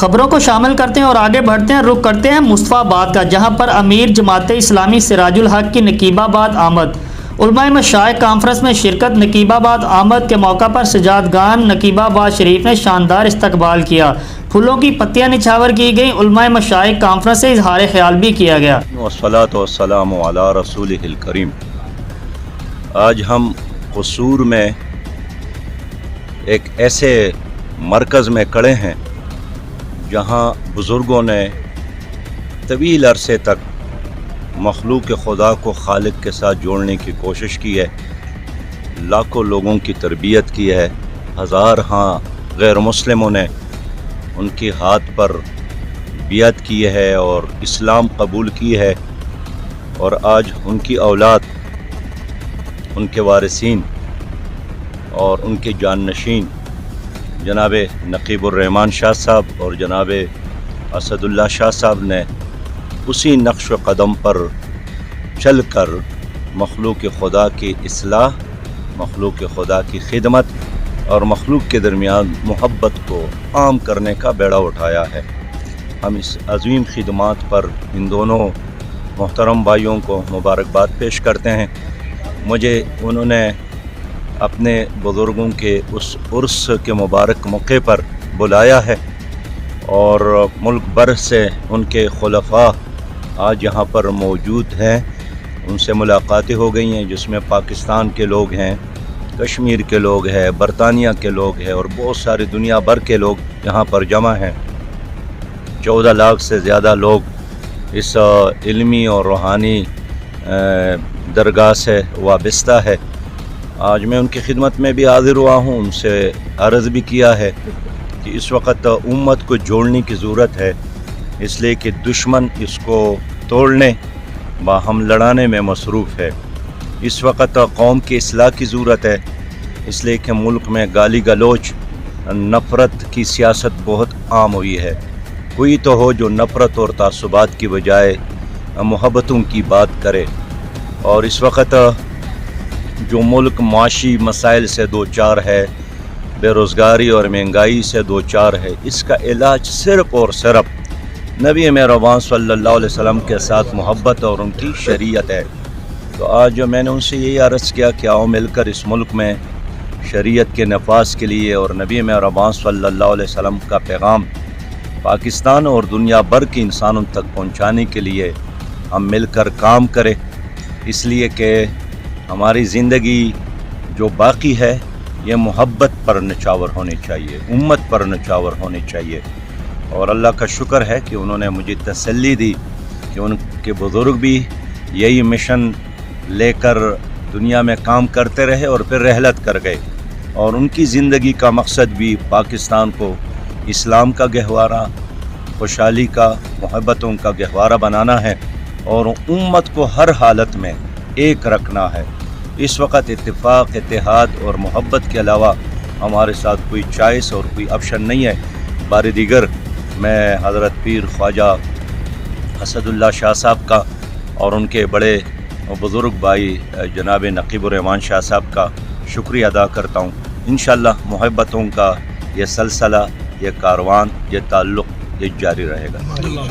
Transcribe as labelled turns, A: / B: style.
A: خبروں کو شامل کرتے ہیں اور آگے بڑھتے ہیں، رخ کرتے ہیں مصطفیٰ آباد کا، جہاں پر امیر جماعت اسلامی سراج الحق کی نقیب آباد آمد۔ علماء مشائخ کانفرنس میں شرکت۔ نقیب آباد آمد کے موقع پر سجادگان نقیب آباد شریف نے شاندار استقبال کیا، پھولوں کی پتیاں نچھاور کی گئیں۔ علماء مشائخ کانفرنس سے اظہار خیال بھی کیا گیا۔
B: والصلاۃ والسلام علی رسولہ الکریم۔ آج ہم قصور میں ایک ایسے مرکز میں کھڑے ہیں جہاں بزرگوں نے طویل عرصے تک مخلوق خدا کو خالق کے ساتھ جوڑنے کی کوشش کی ہے، لاکھوں لوگوں کی تربیت کی ہے، ہزارہاں غیر مسلموں نے ان کے ہاتھ پر بیعت کی ہے اور اسلام قبول کی ہے، اور آج ان کی اولاد، ان کے وارثین اور ان کے جانشین جناب نقیب الرحمان شاہ صاحب اور جناب اسد اللہ شاہ صاحب نے اسی نقش و قدم پر چل کر مخلوق خدا کی اصلاح، مخلوق خدا کی خدمت اور مخلوق کے درمیان محبت کو عام کرنے کا بیڑا اٹھایا ہے۔ ہم اس عظیم خدمات پر ان دونوں محترم بھائیوں کو مبارکباد پیش کرتے ہیں۔ مجھے انہوں نے اپنے بزرگوں کے اس عرس کے مبارک موقع پر بلایا ہے، اور ملک بھر سے ان کے خلفاء آج یہاں پر موجود ہیں۔ ان سے ملاقاتیں ہو گئی ہیں، جس میں پاکستان کے لوگ ہیں، کشمیر کے لوگ ہیں، برطانیہ کے لوگ ہیں، اور بہت ساری دنیا بھر کے لوگ یہاں پر جمع ہیں۔ 14 لاکھ سے زیادہ لوگ اس علمی اور روحانی درگاہ سے وابستہ ہے۔ آج میں ان کی خدمت میں بھی حاضر ہوا ہوں، ان سے عرض بھی کیا ہے کہ اس وقت امت کو جوڑنے کی ضرورت ہے، اس لیے کہ دشمن اس کو توڑنے باہم لڑانے میں مصروف ہے۔ اس وقت قوم کی اصلاح کی ضرورت ہے، اس لیے کہ ملک میں گالی گلوچ، نفرت کی سیاست بہت عام ہوئی ہے۔ کوئی تو ہو جو نفرت اور تعصبات کی بجائے محبتوں کی بات کرے، اور اس وقت جو ملک معاشی مسائل سے دوچار ہے، بے روزگاری اور مہنگائی سے دوچار ہے، اس کا علاج صرف اور صرف نبی مہربان صلی اللہ علیہ وسلم کے ساتھ محبت اور ان کی شریعت ہے۔ تو آج میں نے ان سے یہی عرض کیا کہ آؤ مل کر اس ملک میں شریعت کے نفاذ کے لیے اور نبی مہربان صلی اللہ علیہ وسلم کا پیغام پاکستان اور دنیا بھر کے انسانوں تک پہنچانے کے لیے ہم مل کر کام کریں، اس لیے کہ ہماری زندگی جو باقی ہے یہ محبت پر نچاور ہونی چاہیے، امت پر نچاور ہونی چاہیے۔ اور اللہ کا شکر ہے کہ انہوں نے مجھے تسلی دی کہ ان کے بزرگ بھی یہی مشن لے کر دنیا میں کام کرتے رہے اور پھر رحلت کر گئے، اور ان کی زندگی کا مقصد بھی پاکستان کو اسلام کا گہوارہ، خوشحالی کا، محبتوں کا گہوارہ بنانا ہے، اور امت کو ہر حالت میں ایک رکھنا ہے۔ اس وقت اتفاق، اتحاد اور محبت کے علاوہ ہمارے ساتھ کوئی چوائس اور کوئی آپشن نہیں ہے۔ بار دیگر میں حضرت پیر خواجہ اسد اللہ شاہ صاحب کا اور ان کے بڑے بزرگ بھائی جناب نقیب الرحمان شاہ صاحب کا شکریہ ادا کرتا ہوں۔ انشاءاللہ محبتوں کا یہ سلسلہ، یہ کاروان، یہ تعلق یہ جاری رہے گا۔